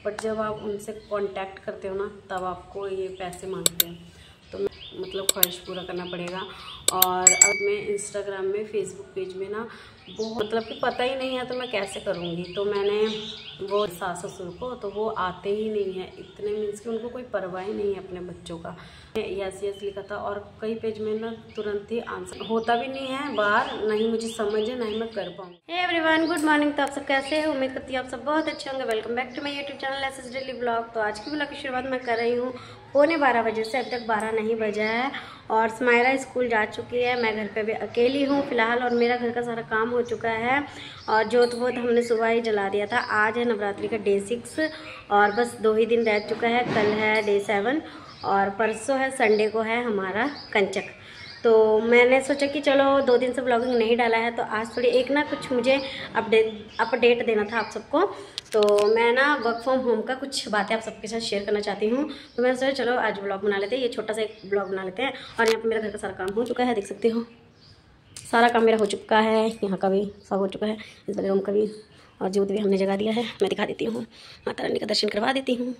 But जब आप उनसे कांटेक्ट करते हो ना तब आपको ये पैसे मांगते हैं, तो मतलब ख्वाहिश पूरा करना पड़ेगा। और अब मैं इंस्टाग्राम में, फेसबुक पेज में ना बहुत मतलब कि पता ही नहीं है तो मैं कैसे करूँगी। तो मैंने वो सास ससुर को, तो वो आते ही नहीं है इतने, मीन्स कि उनको कोई परवाह ही नहीं है अपने बच्चों का। यस यस लिखा था और कई पेज में ना तुरंत ही आंसर होता भी नहीं है बाहर, नहीं मुझे समझ है, नहीं मैं कर पाऊँ। Hey everyone, good morning. तो आप सब कैसे हैं? उम्मीद करती हूँ आप सब बहुत अच्छे होंगे। Welcome back to my YouTube channel SS daily blog. तो आज की ब्लॉग की शुरुआत मैं कर रही हूँ 12:45 बजे से। अभी तक 12 नहीं बजा है और स्माइरा स्कूल जा चुकी है। मैं घर पे भी अकेली हूँ फिलहाल और मेरा घर का सारा काम हो चुका है और जोत वोत हमने सुबह ही जला दिया था। आज है नवरात्रि का डे 6 और बस 2 ही दिन रह चुका है। कल है डे 7 और परसों है संडे को है हमारा कंचक। तो मैंने सोचा कि चलो 2 दिन से ब्लॉगिंग नहीं डाला है तो आज थोड़ी एक ना कुछ मुझे अपडेट देना था आप सबको। तो मैं ना वर्क फ्रॉम होम का कुछ बातें आप सबके साथ शेयर करना चाहती हूँ। तो मैंने सोचा चलो आज ब्लॉग बना लेते हैं, ये छोटा सा एक ब्लॉग बना लेते हैं। और यहाँ पे मेरा घर का सारा काम हो चुका है, देख सकते हो सारा काम मेरा हो चुका है। यहाँ का भी सब हो चुका है, इस वाले रूम का भी, और ज्योत भी हमने जगा दिया है। मैं दिखा देती हूँ, माता रानी का दर्शन करवा देती हूँ।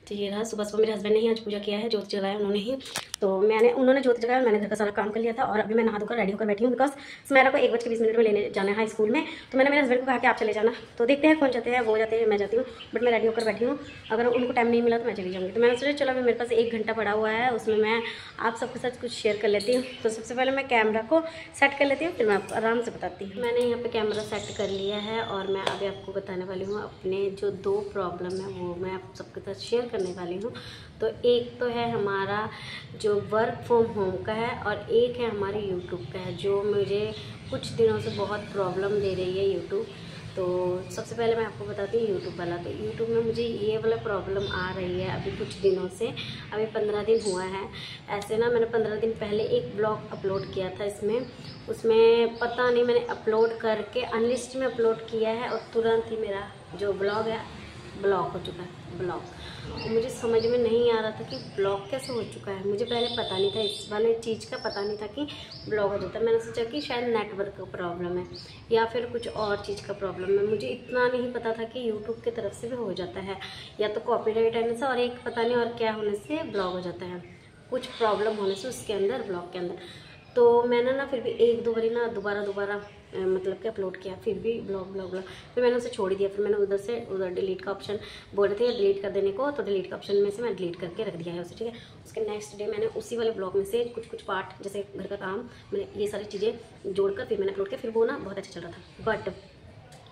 तो ये रहा, सुबह सुबह मेरे हस्बैंड ने ही आज पूजा किया है, ज्योत जगाया उन्होंने ही। तो उन्होंने ज्योत जगाया, मैंने घर का सारा काम कर लिया था और अभी मैं नहा धोकर रेडी होकर बैठी हूँ बिकॉज स्मैरा को 1:20 में लेने जाना है स्कूल में। तो मैंने मेरे हस्बैंड को कहा कि आप चले जाना। तो देखते हैं कौन जाते हैं, वो जाते हैं मैं जाती हूँ, बट मैं रेडी होकर बैठी हूँ। अगर उनको टाइम नहीं मिला तो मैं चली जाऊँगी। तो मैंने सोचा चलो अभी मेरे पास 1 घंटा पड़ा हुआ है, उसमें मैं आप सबके साथ कुछ शेयर कर लेती हूँ। तो सबसे पहले मैं कैमरा को सेट कर लेती हूँ, फिर मैं आपको आराम से बताती हूँ। मैंने यहाँ पे कैमरा सेट कर लिया है और मैं अभी आपको बताने वाली हूँ अपने जो 2 प्रॉब्लम है वो मैं आप सबके साथ शेयर करने वाली हूँ। तो एक तो है हमारा जो वर्क फ्रॉम होम का है और एक है हमारे यूट्यूब का है, जो मुझे कुछ दिनों से बहुत प्रॉब्लम दे रही है यूट्यूब। तो सबसे पहले मैं आपको बताती हूँ यूट्यूब वाला। तो यूट्यूब में मुझे ये वाला प्रॉब्लम आ रही है अभी कुछ दिनों से, अभी 15 दिन हुआ है। ऐसे ना मैंने 15 दिन पहले एक ब्लॉग अपलोड किया था, उसमें पता नहीं मैंने अपलोड करके अनलिस्ट में अपलोड किया है और तुरंत ही मेरा जो ब्लॉग है ब्लॉक हो चुका है। मुझे समझ में नहीं आ रहा था कि ब्लॉक कैसे हो चुका है। मुझे पहले पता नहीं था, इस वाले चीज़ का पता नहीं था कि ब्लॉक हो जाता है। मैंने सोचा कि शायद नेटवर्क का प्रॉब्लम है या फिर कुछ और चीज़ का प्रॉब्लम है। मुझे इतना नहीं पता था कि यूट्यूब की तरफ से भी हो जाता है, या तो कॉपीराइट आने से और एक पता नहीं और क्या होने से ब्लॉक हो जाता है, कुछ प्रॉब्लम होने से उसके अंदर, ब्लॉग के अंदर। तो मैंने ना फिर भी 1-2 बारी ना दोबारा मतलब कि अपलोड किया, फिर भी ब्लॉग फिर मैंने उसे छोड़ ही दिया। फिर मैंने उधर डिलीट का ऑप्शन बोल रहे थे डिलीट कर देने को, तो डिलीट का ऑप्शन में से मैं डिलीट करके रख दिया है उसे, ठीक है। उसके नेक्स्ट डे मैंने उसी वाले ब्लॉग में से कुछ पार्ट, जैसे घर का काम, मैंने ये सारी चीज़ें जोड़कर फिर मैंने अपलोड किया। फिर वो ना बहुत अच्छा चल रहा था, बट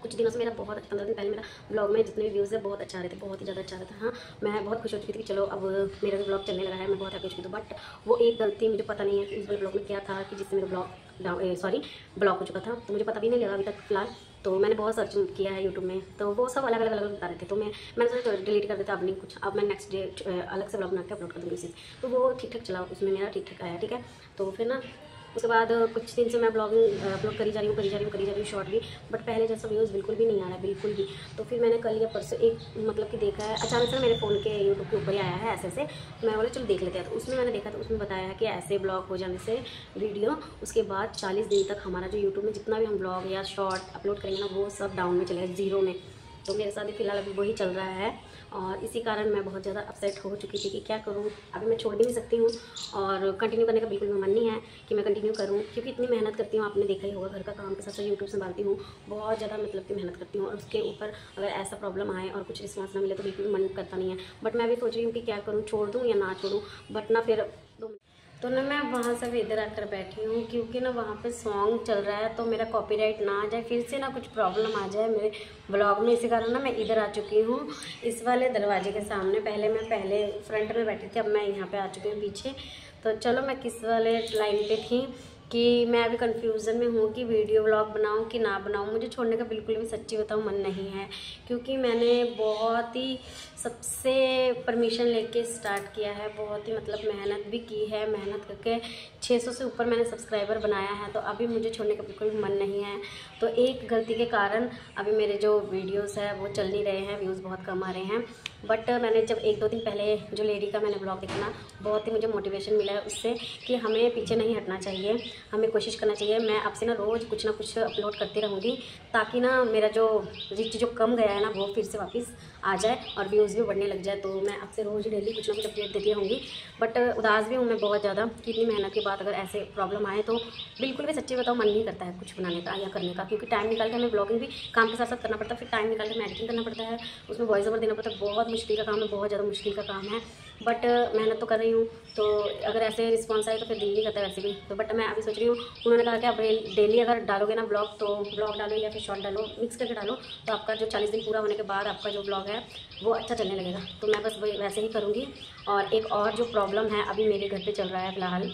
कुछ दिनों से मेरा बहुत 15 दिन पहले मेरा ब्लॉग में जितने भी व्यूज़ है बहुत अच्छा आ रहे थे, बहुत ही ज़्यादा अच्छा आ रहा था। हाँ, मैं बहुत खुश हो चुकी थी कि चलो अब मेरा भी ब्लॉग चलने लगा है, मैं बहुत हैप्पी हो चुकी थी। बट वो एक गलती, मुझे पता नहीं है कि इस वाले ब्लॉग में क्या था कि जिससे मेरा ब्लॉक हो चुका था। तो मुझे पता भी नहीं लगा अभी तक फिलहाल। तो मैंने बहुत सर्च किया है यूट्यूब में, तो वो सब अलग अलग बता रहे थे। तो मैंने सोचा डिलीट कर देता, अब नहीं कुछ, अब मैं नेक्स्ट डे अलग से ब्लॉग बना के अपलोड कर दूँगी उसे। तो वो ठीक ठाक चला, उसमें मेरा ठीक ठाक आया, ठीक है। तो फिर ना उसके बाद कुछ दिन से मैं ब्लॉगिंग अपलोड करी जा रही हूँ शॉर्ट भी, बट पहले जैसा व्यूज़ बिल्कुल भी नहीं आ रहा है, बिल्कुल भी। तो फिर मैंने कल या परसों एक मतलब कि देखा है, अचानक से मेरे फ़ोन के यूट्यूब के ऊपर ही आया है ऐसे। मैं बोला चलो देख लेते हैं। तो उसमें मैंने देखा, तो उसमें बताया है कि ऐसे ब्लॉग हो जाने से वीडियो, उसके बाद 40 दिन तक हमारा जो यूट्यूब में जितना भी हम ब्लॉग या शॉर्ट अपलोड करेंगे ना, वो सब डाउन में चलेगा, 0 में। तो मेरे साथ भी फिलहाल अभी वही चल रहा है और इसी कारण मैं बहुत ज़्यादा अपसेट हो चुकी थी कि क्या करूँ। अभी मैं छोड़ भी नहीं सकती हूँ और कंटिन्यू करने का बिल्कुल मन नहीं है कि मैं कंटिन्यू करूँ, क्योंकि इतनी मेहनत करती हूँ, आपने देखा ही होगा, घर का काम के साथ साथ यूट्यूब संभालती हूँ, बहुत ज़्यादा मतलब कि मेहनत करती हूँ। और उसके ऊपर अगर ऐसा प्रॉब्लम आए और कुछ रिस्पॉन्स ना मिले तो बिल्कुल मन करता नहीं है। बट मैं भी सोच रही हूँ कि क्या करूँ, छोड़ दूँ या ना छोड़ूँ। बट ना फिर तो ना मैं वहाँ से भी इधर आकर बैठी हूँ, क्योंकि ना वहाँ पे सॉन्ग चल रहा है, तो मेरा कॉपीराइट ना आ जाए, फिर से ना कुछ प्रॉब्लम आ जाए मेरे ब्लॉग में। इसी कारण ना मैं इधर आ चुकी हूँ, इस वाले दरवाजे के सामने। पहले फ्रंट में बैठी थी, अब मैं यहाँ पे आ चुकी हूँ पीछे। तो चलो मैं किस वाले लाइन पे थी कि मैं अभी कंफ्यूजन में हूँ कि वीडियो व्लॉग बनाऊँ कि ना बनाऊँ। मुझे छोड़ने का बिल्कुल भी सच्ची बताऊँ मन नहीं है, क्योंकि मैंने बहुत ही सबसे परमिशन लेके स्टार्ट किया है, बहुत ही मतलब मेहनत भी की है, मेहनत करके 600 से ऊपर मैंने सब्सक्राइबर बनाया है। तो अभी मुझे छोड़ने का बिल्कुल भी मन नहीं है। तो एक गलती के कारण अभी मेरे जो वीडियोस है वो चल नहीं रहे हैं, व्यूज़ बहुत कम आ रहे हैं। बट मैंने जब 1-2 दिन पहले जो लेडी का मैंने ब्लॉग देखा ना, बहुत ही मुझे मोटिवेशन मिला है उससे कि हमें पीछे नहीं हटना चाहिए, हमें कोशिश करना चाहिए। मैं अब से ना रोज़ कुछ ना कुछ अपलोड करती रहूँगी, ताकि ना मेरा जो रीच जो कम गया है ना वो फिर से वापस आ जाए और व्यूज़ भी बढ़ने लग जाए, तो मैं आपसे रोज़ डेली कुछ ना कुछ अपडेट देती रहूँगी। बट उदास भी हूँ मैं बहुत ज़्यादा कि इतनी मेहनत के बाद अगर ऐसे प्रॉब्लम आए तो बिल्कुल भी सच्ची बताओ मन नहीं करता है कुछ बनाने का या करने का, क्योंकि टाइम निकाल के हमें ब्लॉगिंग भी काम के साथ साथ करना पड़ता है, फिर टाइम निकाल के एडिटिंग करना पड़ता है, उसमें वॉइस ओवर देना पड़ता है। बहुत मुश्किल का काम है, बहुत ज़्यादा मुश्किल का काम है, बट मेहनत तो कर रही हूँ। तो अगर ऐसे रिस्पॉन्स आए तो फिर दिल नहीं करता है वैसे भी। तो बट मैं अभी सोच रही हूँ, उन्होंने कहा कि आप डेली अगर डालोगे ना ब्लॉग, तो ब्लॉग डालो या फिर शॉर्ट डालो, मिक्स करके डालो, तो आपका जो 40 दिन पूरा होने के बाद आपका जो ब्लॉग है वो अच्छा चलने लगेगा। तो मैं बस वैसे ही करूँगी। और एक और जो प्रॉब्लम है अभी मेरे घर पे चल रहा है फ़िलहाल,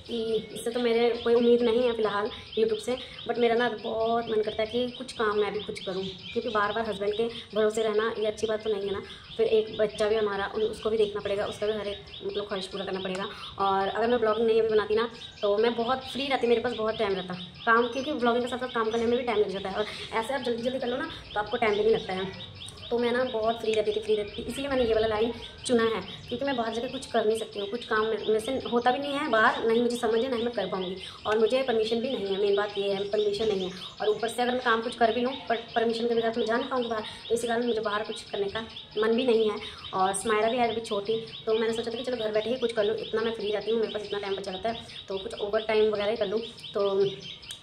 कि इससे तो मेरे कोई उम्मीद नहीं है फ़िलहाल यूट्यूब से, बट मेरा ना बहुत मन करता है कि कुछ काम मैं भी कुछ करूं, क्योंकि बार बार हस्बैंड के भरोसे रहना ये अच्छी बात तो नहीं है ना। फिर एक बच्चा भी हमारा, उसको भी देखना पड़ेगा, उसका भी हर एक मतलब ख्वाहिश पूरा करना पड़ेगा। और अगर मैं ब्लॉगिंग नहीं अभी बनाती ना तो मैं बहुत फ्री रहती, मेरे पास बहुत टाइम रहता काम, क्योंकि ब्लॉगिंग के साथ साथ काम करने में भी टाइम लग जाता है, और ऐसे आप जल्दी जल्दी कर लो ना तो आपको टाइम भी नहीं लगता है। तो मैं ना बहुत फ्री रहती थी, इसलिए मैंने ये वाला लाइन चुना है, क्योंकि मैं बाहर जाकर कुछ कर नहीं सकती हूँ, कुछ काम मेरे से होता भी नहीं है बाहर, नहीं मुझे समझ है, नहीं मैं कर पाऊँगी, और मुझे परमिशन भी नहीं है। मेन बात ये है, परमिशन नहीं है, और ऊपर से अगर मैं काम कुछ कर भी लूँ पर परमिशन के बगैर तो मैं जा नहीं पाऊँगी बाहर, तो इसी कारण मुझे बाहर कुछ करने का मन भी नहीं है। और स्माइरा भी है अभी छोटी, तो मैंने सोचा था कि चलो घर बैठे ही कुछ कर लूँ, इतना मैं फ्री रहती हूँ, मेरे पास इतना टाइम बचा रहता है, तो कुछ ओवर टाइम वगैरह ही कर लूँ। तो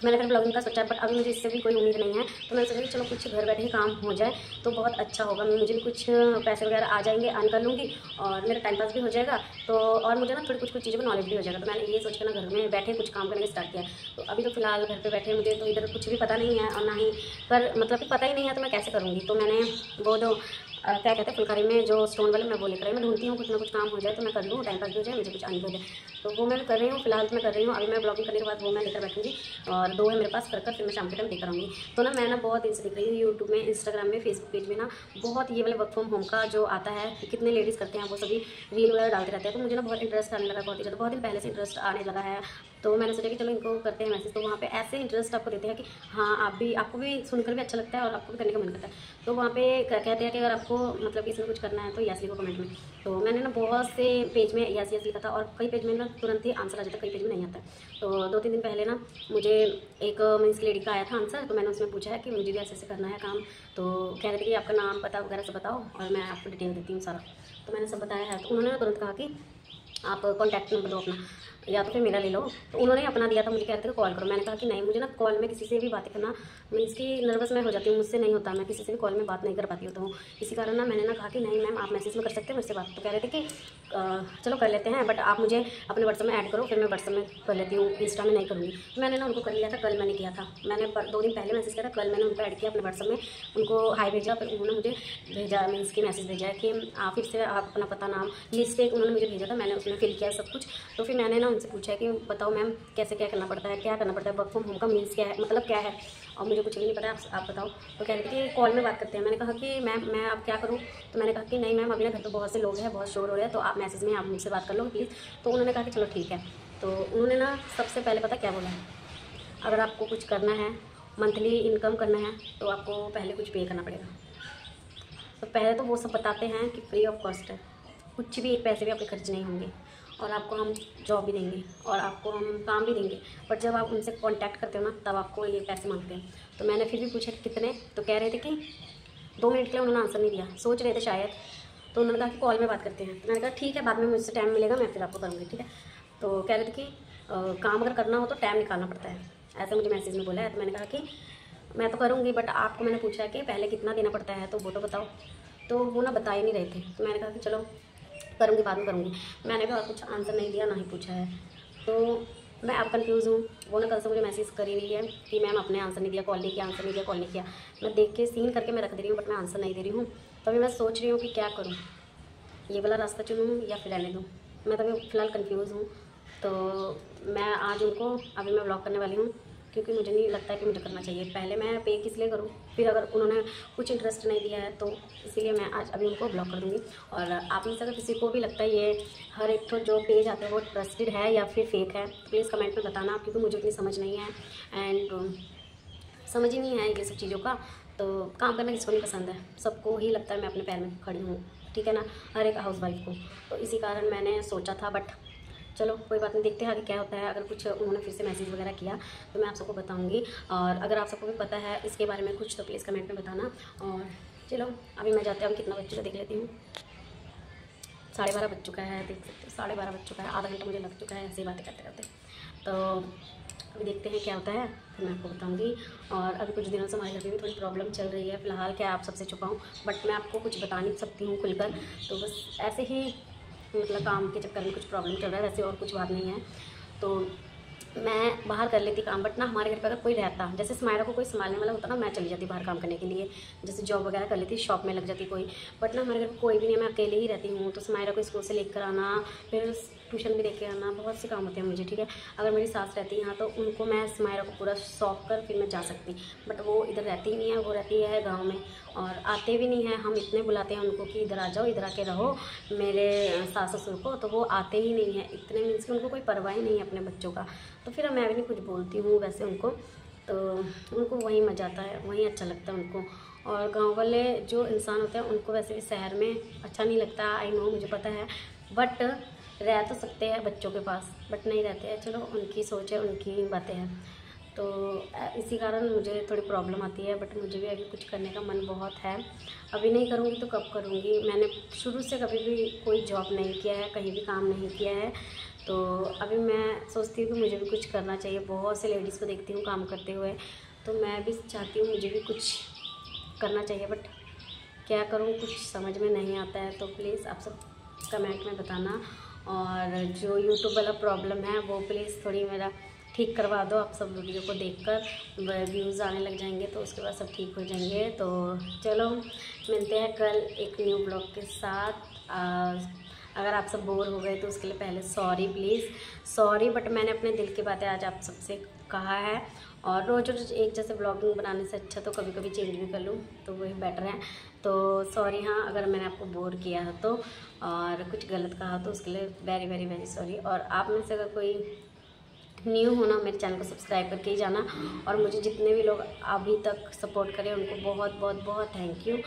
मैंने फिर ब्लॉगिंग का सोचा, बट अभी मुझे इससे भी कोई उम्मीद नहीं है, तो मैंने सोचा कि चलो कुछ घर बैठे ही काम हो जाए तो बहुत अच्छा होगा, मुझे भी कुछ पैसे वगैरह आ जाएंगे, अर्न कर लूँगी, और मेरा टाइम पास भी हो जाएगा, तो और मुझे ना थोड़ी कुछ चीज़ों का नॉलेज भी हो जाएगा। तो मैंने ये सोच के ना घर में बैठे कुछ काम करने स्टार्ट किया। तो अभी तो फिलहाल घर पर बैठे मुझे तो इधर कुछ भी पता नहीं है, और ना ही पर मतलब कि पता ही नहीं है तो मैं कैसे करूँगी। तो मैंने वो जो क्या कहते हैं फुलकारी में जो स्टोन वाले, मैं वो लेकर आई, मैं ढूंढती हूँ कुछ ना कुछ काम हो जाए तो मैं कर लूँ, टाइम पास भी हो जाए, मुझे कुछ अर्न भी हो जाए, तो वो मैं कर रही हूँ फिलहाल। तो मैं कर रही हूँ, अभी मैं ब्लॉगिंग करने के बाद वो मैं लेकर बैठूँगी, और 2 है मेरे पास, कर फिर मैं शाम के टाइम लेकर आऊँगी। तो ना मैं ना बहुत दिन से देख रही हूँ यूट्यूब में, इंस्टाग्राम में, फेसबुक पेज में ना बहुत ये वाले वर्क फ्रॉम होम का जो आता है, कितने लेडीज़ करते हैं, वो सभी रील वगैरह डालते रहते हैं, तो मुझे ना बहुत इंटरेस्ट आने लगा, बहुत ही ज़्यादा, बहुत दिन पहले से इंटरेस्ट आने लगा है। तो मैंने सोचा कि चलो इनको करते हैं मैसेज, तो वहाँ पे ऐसे इंटरेस्ट आपको देते हैं कि हाँ आपको भी सुनकर भी अच्छा लगता है और आपको भी करने का मन करता है। तो वहाँ पे कहते हैं कि अगर आपको मतलब इसमें कुछ करना है तो यस लिखो कमेंट में। तो मैंने ना बहुत से पेज में यस लिखा था, और कई पेज में ना तुरंत ही आंसर आ जाता है, कई पेज में नहीं आता है। तो 2-3 दिन पहले ना मुझे एक मीन्स लेडी का आया था आंसर, तो मैंने उसमें पूछा है कि मुझे भी ऐसे ऐसे करना है काम, तो कह रहे थे कि आपका नाम पता वगैरह सब बताओ और मैं आपको डिटेल देती हूँ सारा। तो मैंने सब बताया है, तो उन्होंने तुरंत कहा कि आप कॉन्टैक्ट नंबर दो अपना, या तो फिर मेरा ले लो। तो उन्होंने अपना दिया था, मुझे कह रहे थे कॉल करो। मैंने कहा कि नहीं, मुझे ना कॉल में किसी से भी बातें करना मीन्स कि नर्वस मैं हो जाती हूँ, मुझसे नहीं होता, मैं किसी से भी कॉल में बात नहीं कर पाती हूँ। तो इसी कारण ना मैंने ना कहा कि नहीं मैम आप मैसेज में कर सकते हैं मुझसे बात। तो कह रहे थे कि चलो कर लेते हैं, बट आप मुझे अपने व्हाट्सएप में ऐड करो, फिर मैं व्हाट्सएप में कर लेती हूँ, इंस्टा में नहीं करूँगी। तो मैंने ना उनको कर लिया था, कल मैंने किया था, मैंने 2 दिन पहले मैसेज किया था, कल मैंने उनको ऐड किया अपने व्हाट्सएप में, उनको हाई भेजा, फिर उन्होंने मुझे भेजा मीन्स की मैसेज भेजा है कि आप फिर से आप अपना पता नाम लिस्ट एक उन्होंने मुझे भेजा था, मैंने उसमें फिल किया सब कुछ। तो फिर मैंने ना उनसे पूछा कि बताओ मैम कैसे क्या करना पड़ता है, क्या करना पड़ता है, वर्क फ्रॉम होम का मीन्स क्या है, मतलब क्या है, और मुझे कुछ भी नहीं पता है, आप बताओ। तो कह रहे थे कि कॉल में बात करते हैं। मैंने कहा कि मैम मैं अब क्या करूँ। तो मैंने कहा कि नहीं मैम अभी ना घर पर बहुत से लोग हैं, बहुत शोर हो रहे हैं, तो आप मैसेज में आप मुझसे बात कर लो प्लीज़। तो उन्होंने कहा कि चलो ठीक है। तो उन्होंने ना सबसे पहले पता क्या बोला है, अगर आपको कुछ करना है, मंथली इनकम करना है, तो आपको पहले कुछ पे करना पड़ेगा। तो पहले तो वो सब बताते हैं कि फ्री ऑफ कॉस्ट है, कुछ भी एक पैसे भी आपके खर्च नहीं होंगे, और आपको हम जॉब भी देंगे और आपको हम काम भी देंगे। बट जब आप उनसे कांटेक्ट करते हो ना तब आपको ये पैसे मांगते हैं। तो मैंने फिर भी पूछा कि कितने, तो कह रहे थे कि 2 मिनट के लिए उन्होंने आंसर नहीं दिया, सोच रहे थे शायद। तो उन्होंने कहा कि कॉल में बात करते हैं। तो मैंने कहा ठीक है, बाद में मुझसे टाइम मिलेगा मैं फिर आपको करूँगी, ठीक है। तो कह रहे थे कि काम अगर करना हो तो टाइम निकालना पड़ता है, ऐसा मुझे मैसेज में बोला है। तो मैंने कहा कि मैं तो करूँगी, बट आपको मैंने पूछा है कि पहले कितना देना पड़ता है, तो वो तो बताओ। तो वो ना बता ही नहीं रहे थे। तो मैंने कहा कि चलो करूँगी, बाद में करूँगी। मैंने भी और कुछ आंसर नहीं दिया, ना ही पूछा है। तो मैं अब कंफ्यूज़ हूँ। वो ना कल से मुझे मैसेज करी हुई है कि मैम आपने आंसर नहीं दिया, कॉल नहीं किया, आंसर नहीं दिया, कॉल नहीं किया। मैं देख के सीन करके मैं रख दे रही हूँ, बट मैं आंसर नहीं दे रही हूँ। तो अभी मैं सोच रही हूँ कि क्या करूँ, ये वाला रास्ता चुनूँ या फिर रहने दूँ। मैं तो अभी फ़िलहाल कन्फ्यूज़ हूँ। तो मैं आज उनको अभी मैं ब्लॉक करने वाली हूँ, क्योंकि मुझे नहीं लगता है कि मुझे करना चाहिए। पहले मैं पे किस लिए करूँ, फिर अगर उन्होंने कुछ इंटरेस्ट नहीं दिया है तो इसीलिए मैं आज अभी उनको ब्लॉक कर दूँगी। और आप में से अगर किसी को भी लगता है ये हर एक तो जो पेज आता है वो ट्रस्टेड है या फिर फेक है, तो प्लीज़ कमेंट में बताना, क्योंकि मुझे उतनी समझ नहीं है एंड समझ ही नहीं है ये सब चीज़ों का। तो काम करना किसको नहीं पसंद है, सबको ही लगता है मैं अपने पैर में खड़ी हूँ, ठीक है ना, हर एक हाउस वाइफ को। तो इसी कारण मैंने सोचा था, बट चलो कोई बात नहीं, देखते हैं आगे क्या होता है। अगर कुछ उन्होंने फिर से मैसेज वगैरह किया तो मैं आप सबको बताऊंगी। और अगर आप सबको भी पता है इसके बारे में कुछ तो प्लीज़ कमेंट में बताना। और चलो अभी मैं जाती हूँ, कितना बज चुका देख लेती हूँ। 12:30 बज चुका है, देख सकते हो 12:30 बज चुका है। आधा घंटा मुझे लग चुका है ऐसी बातें करते करते। तो अभी देखते हैं क्या होता है, फिर मैं आपको बताऊंगी। और अभी कुछ दिनों से हमारे घर में भी थोड़ी प्रॉब्लम चल रही है। फ़िलहाल क्या आप सबसे छुपाऊं, बट मैं आपको कुछ बता नहीं सकती हूँ खुलकर। तो बस ऐसे ही मतलब काम के चक्कर में कुछ प्रॉब्लम चल रहा है, वैसे और कुछ बात नहीं है। तो मैं बाहर कर लेती काम, बट ना हमारे घर पर अगर कोई रहता, जैसे स्माइरा को कोई संभालने वाला होता ना, मैं चली जाती बाहर काम करने के लिए, जैसे जॉब वगैरह कर लेती, शॉप में लग जाती कोई। बट ना हमारे घर पर कोई भी नहीं है, मैं अकेले ही रहती हूँ। तो स्माइरा को स्कूल से लेकर आना, फिर ट्यूशन भी लेके आना, बहुत से काम होते हैं मुझे, ठीक है। अगर मेरी सास रहती है यहाँ तो उनको मैं स्माइरा को पूरा सौंप कर फिर मैं जा सकती, बट वो इधर रहती ही नहीं है, वो रहती है गाँव में और आते भी नहीं हैं। हम इतने बुलाते हैं उनको कि इधर आ जाओ, इधर आके रहो मेरे सास ससुर को, तो वो आते ही नहीं हैं। इतने मीन्स कि उनको कोई परवाह ही नहीं है अपने बच्चों का। तो फिर मैं भी नहीं कुछ बोलती हूँ वैसे उनको, तो उनको वहीं मज़ा आता है, वहीं अच्छा लगता है उनको। और गांव वाले जो इंसान होते हैं उनको वैसे भी शहर में अच्छा नहीं लगता, आई नो, मुझे पता है। बट रह तो सकते हैं बच्चों के पास, बट नहीं रहते हैं। चलो उनकी सोच है, उनकी बातें हैं। तो इसी कारण मुझे थोड़ी प्रॉब्लम आती है, बट मुझे भी अभी कुछ करने का मन बहुत है। अभी नहीं करूँगी तो कब करूँगी। मैंने शुरू से कभी भी कोई जॉब नहीं किया है, कहीं भी काम नहीं किया है। तो अभी मैं सोचती हूँ कि मुझे भी कुछ करना चाहिए। बहुत से लेडीज़ को देखती हूँ काम करते हुए, तो मैं भी चाहती हूँ मुझे भी कुछ करना चाहिए, बट क्या करूँ कुछ समझ में नहीं आता है। तो प्लीज़ आप सब कमेंट में बताना। और जो यूट्यूब वाला प्रॉब्लम है वो प्लीज़ थोड़ी मेरा ठीक करवा दो। आप सब वीडियो को देखकर व्यूज़ आने लग जाएंगे तो उसके बाद सब ठीक हो जाएंगे। तो चलो मिलते हैं कल एक न्यू ब्लॉग के साथ। अगर आप सब बोर हो गए तो उसके लिए पहले सॉरी, प्लीज़ सॉरी, बट मैंने अपने दिल की बातें आज आप सबसे कहा है। और रोज़ रोज़ एक जैसे ब्लॉगिंग बनाने से अच्छा तो कभी कभी चेंज भी कर लूँ, तो वही बेटर है। तो सॉरी हाँ, अगर मैंने आपको बोर किया है तो, और कुछ गलत कहा तो उसके लिए वेरी वेरी वेरी सॉरी। और आप में से अगर कोई न्यू हो ना, मेरे चैनल को सब्सक्राइब करके ही जाना। और मुझे जितने भी लोग अभी तक सपोर्ट करें उनको बहुत बहुत बहुत थैंक यू।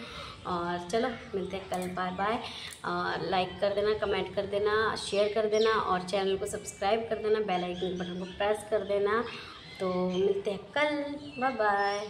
और चलो मिलते हैं कल, बाय बाय। लाइक कर देना, कमेंट कर देना, शेयर कर देना और चैनल को सब्सक्राइब कर देना, बेल आइकन बटन को प्रेस कर देना। तो मिलते हैं कल, बाय बाय।